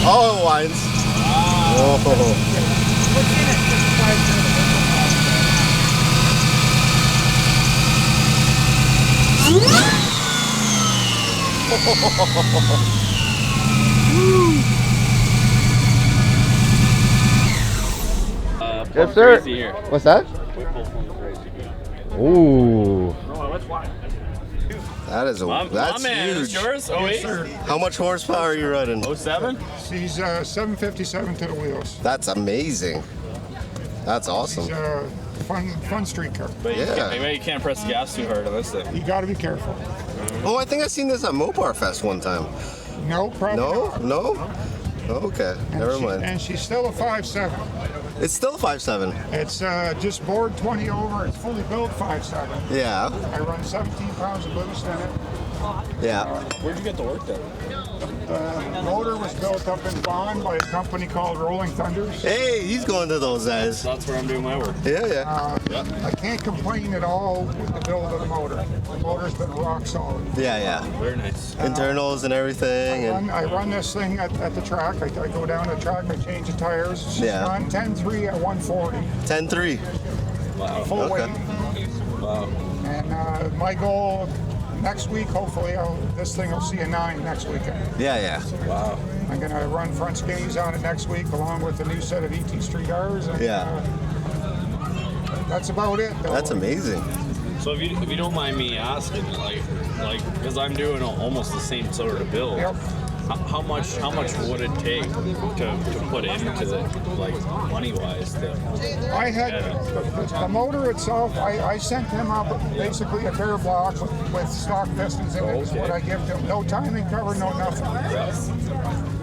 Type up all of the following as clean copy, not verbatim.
Oh, it winds. Whoa. What's in it? Yes, sir. Here. What's that? Whipple pulling crazy. Ooh. That is a My that's man, huge. is yours? Oh, Yes, sir. How much horsepower are you running? 07? He's 757 to the wheels. That's amazing. That's awesome. He's a fun street car. But Yeah. you can't press the gas too hard on this thing. You got to be careful. Oh, I think I seen this at Mopar Fest one time. No, probably No? not. No? Okay, never mind. And she's still a 5.7. It's still 5.7. It's just bored 20 over. It's fully built 5.7. Yeah, I run 17 pounds of boost in it. yeah. Where'd you get the work done? The motor was built up in Vaughan by a company called Rolling Thunders. Hey, he's going to those guys. That's where I'm doing my work. Yeah, yeah. I can't complain at all with the build of the motor. The motor's been rock solid. Yeah, yeah. Very nice. Internals and everything. And I run this thing at the track. I go down to the track, I change the tires. It's Yeah. run 10.3 at 140. 10.3. Wow. Full Okay. weight. Wow. And my goal next week, hopefully, this thing will see a 9 next weekend. Yeah, yeah. Wow. I'm going to run front skates on it next week along with the new set of ET Street R's. And, Yeah. That's about it. Though. That's amazing. So if you don't mind me asking, like, because I'm doing almost the same sort of build. Yep. How much would it take to put into it, like money-wise? I had the motor itself. I sent him up basically a bare block with stock pistons in it. Is what I give him. No timing cover, no nothing.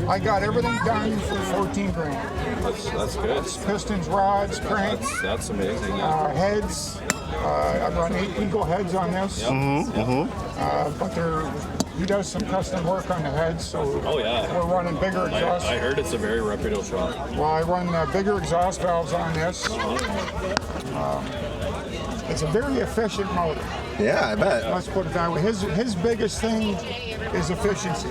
I got everything done for 14 grand. That's good. Pistons, rods, crank, That's amazing. Yeah. heads. I run 8 Eagle heads on this. But he does some custom work on the heads, so Oh yeah. we're running bigger exhaust. I heard it's a very reputable shop. Well, I run bigger exhaust valves on this. It's a very efficient motor. Yeah, I bet. Let's put it that way. His biggest thing is efficiency.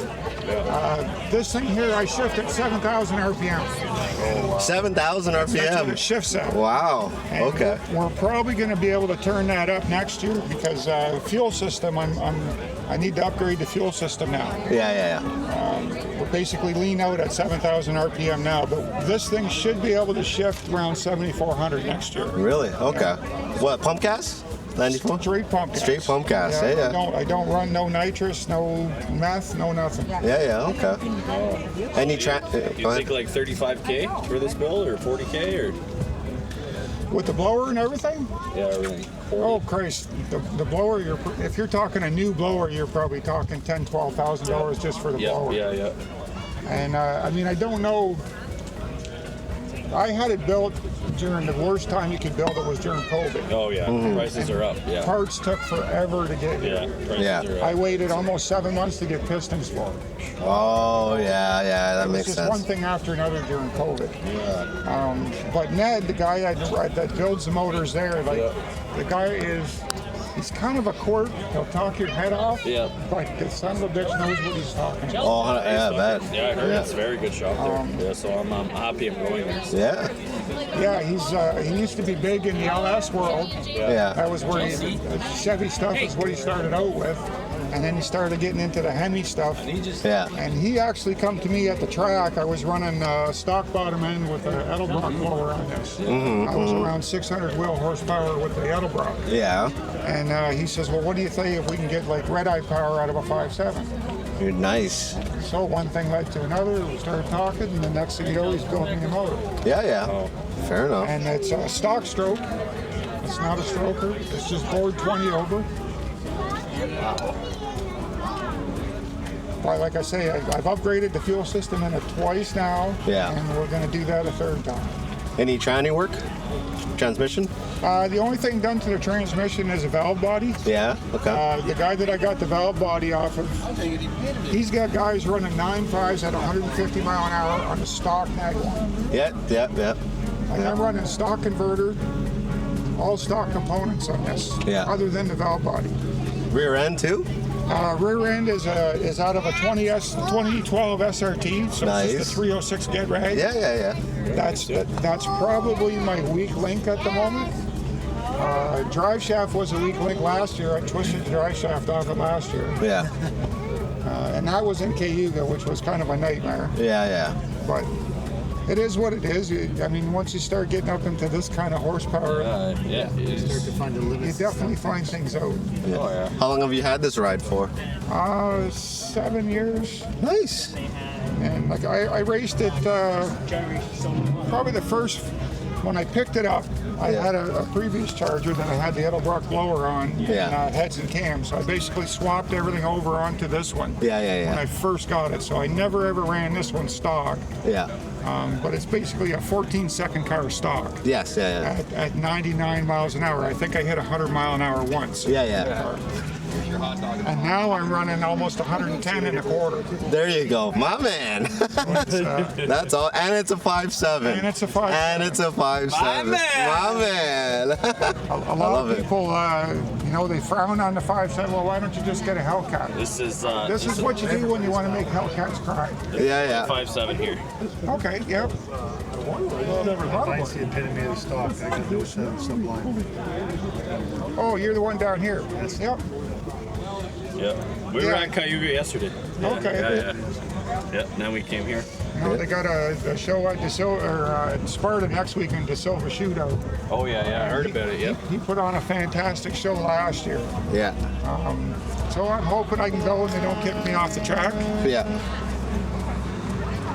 This thing here, I shift at 7,000 RPM. 7,000 That's what it RPM. shifts at. Wow. And Okay. We're probably going to be able to turn that up next year because the fuel system, I need to upgrade the fuel system now. Yeah, yeah, yeah. We're basically lean out at 7,000 RPM now, but this thing should be able to shift around 7,400 next year. Really? Okay. What, pump gas? 94? Straight pump gas. Straight pump gas. Yeah, yeah. I don't run no nitrous, no meth, no nothing. Yeah, yeah, okay. Any You think like 35K for this build or 40K or? With the blower and everything? Yeah, everything. 40. Oh Christ, the blower. If you're talking a new blower, you're probably talking $10,000-$12,000 just for the blower. Yeah, yeah. And I mean, I don't know. I had it built during the worst time you could build it was during COVID. Oh yeah, prices are up. Yeah. Parts took forever to get here. Yeah, prices Yeah. are up. I waited almost 7 months to get pistons for it. Oh, yeah, yeah, that It was makes just sense. one thing after another during COVID. Yeah. But Ned, the guy that builds the motors there, the guy he's kind of a quirk. He'll talk your head off. Yeah. But the son of a bitch knows what he's talking about. Oh, yeah, I bet. Yeah, I heard it's a very good shop there. Yeah, so I'm happy I'm going there. Yeah, Yeah, he used to be big in the LS world. yeah. That was where Chevy stuff is what he started out with. And then he started getting into the HEMI stuff. Yeah. And he actually come to me at the track. I was running stock bottom end with an Edelbrock blower on this. I was around 600 wheel horsepower with the Edelbrock. Yeah. And he says, well, what do you think if we can get like red-eye power out of a 5.7? You're nice. So one thing led to another. We started talking, and the next thing you know, he's building a motor. Yeah, yeah. Fair enough. And it's a stock stroke. It's not a stroker. It's just bored 20 over. But like I say, I've upgraded the fuel system in it twice now. Yeah. And we're going to do that a third time. Any tranny work? Transmission? The only thing done to the transmission is a valve body. Yeah, okay. The guy that I got the valve body off of, he's got guys running 9.5s at 150 mile an hour on the stock nag one. Yeah, yeah, yeah. And I'm running stock converter, all stock components on this, Yeah. other than the valve body. Rear end too? Rear end is out of a 2012 SRT, so Nice. it's just a 306 get rag. Yeah. That's probably my weak link at the moment. Drive shaft was a weak link last year. I twisted the drive shaft off it last year, Yeah. and that was in Cayuga, which was kind of a nightmare. Yeah. But it is what it is. I mean, once you start getting up into this kind of horsepower, Yeah. You start to find the you limits. definitely find things out. Oh yeah. How long have you had this ride for? 7 years. Nice. And like I raced it probably the first when I picked it up. I had a previous Charger that I had the Edelbrock blower on Yeah. and heads and cams. So I basically swapped everything over onto this one when Yeah. I first got it. So I never ever ran this one stock, Yeah. but it's basically a 14-second car stock Yes. Yeah. at 99 miles an hour. I think I hit 100 mile an hour once. Yeah. And now I'm running almost 110 and a quarter. There you go, my man. That's all, and it's a 5.7. And it's a 5.7. And it's a 5.7. My man. A lot love of it. people, they frown on the 5.7. Well, why don't you just get a Hellcat? This is What you do when you want to make Hellcats cry. Yeah. 5.7 here. Okay, yep. Mine's the epitome of the stock. I got no sublime. Oh, you're the one down here. Yep. Yeah. We were at Cayuga yesterday. Okay. Yeah. Now we came here. They got a show at Sparta next week in DeSilva Shootout. Oh yeah. I heard about it. Yep. He put on a fantastic show last year. Yeah. So I'm hoping I can go and they don't kick me off the track. Yeah.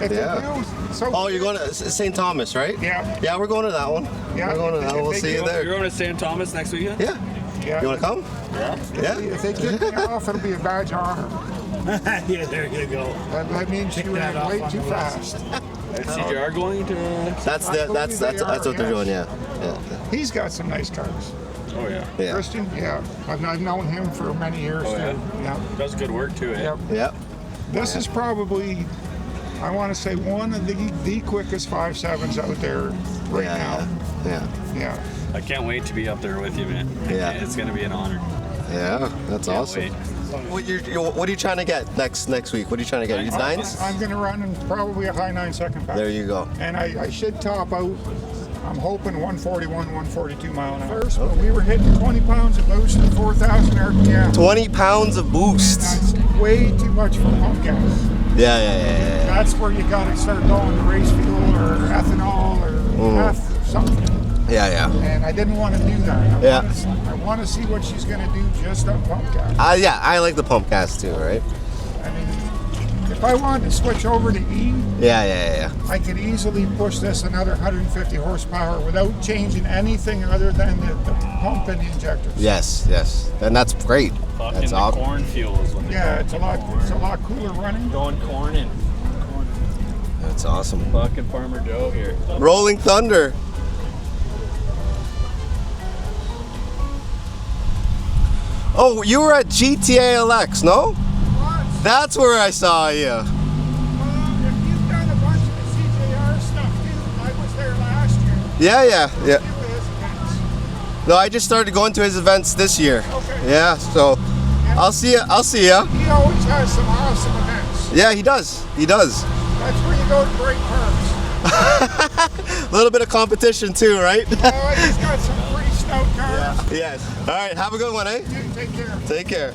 If they Yeah. do, so Oh, you're going to St. Thomas, right? Yeah. Yeah, we're going to that one. Yeah, We're going to if that they- one. We'll if see they you do- there. You're going to St. Thomas next weekend? Yeah. yeah. You want to come? Yeah. If they kick me off, it'll be a badge of honor. Yeah, there you go. That means Tick you that ran off way on too the list. fast. Is CJR going to? That's I believe that's they what are, they're doing. yes. Yeah. He's got some nice cars. Oh yeah. Yeah. Christian, yeah. I've known him for many years Oh, too. yeah? Does good work too, eh? Yep. Yeah. This is probably, I want to say, one of the quickest 5.7s out there right now. Yeah. Yeah. I can't wait to be up there with you, man. Yeah. It's gonna be an honor. Yeah. That's Can't awesome. wait. What are you trying to get next week? What are you trying to get? You nines? I'm going to run in probably a high 9-second pack. There you go. And I should top out, I'm hoping 141, 142 mile an hour. First, but we were hitting 20 pounds of boost at 4,000 RPM. 20 pounds of boost. That's way too much for pump gas. Yeah. That's where you got to start going to race fuel or ethanol or F something. Yeah. And I didn't want to do that. Yeah. I want to see what she's going to do just on pump gas. Yeah, I like the pump gas too, right? I mean, if I wanted to switch over to E, Yeah. I could easily push this another 150 horsepower without changing anything other than the pump and the injectors. Yes. And that's great. Fucking That's the awesome. corn fuel is what they Yeah, call it's a lot cooler running. Going corn in. That's awesome. Fucking Farmer Joe here. Rolling Thunder. Oh, you were at GTA LX, no? That's where I saw you. If you've done a bunch of the CJR stuff too, I was there last year. Yeah. Few of his events. No, I just started going to his events this year. Okay. Yeah, so I'll see ya. He always has some awesome events. Yeah, he does. That's where you go to break parks. A little bit of competition too, right? He's got some pretty stout cars. Yes. All right, have a good one, eh? You take care. Take care.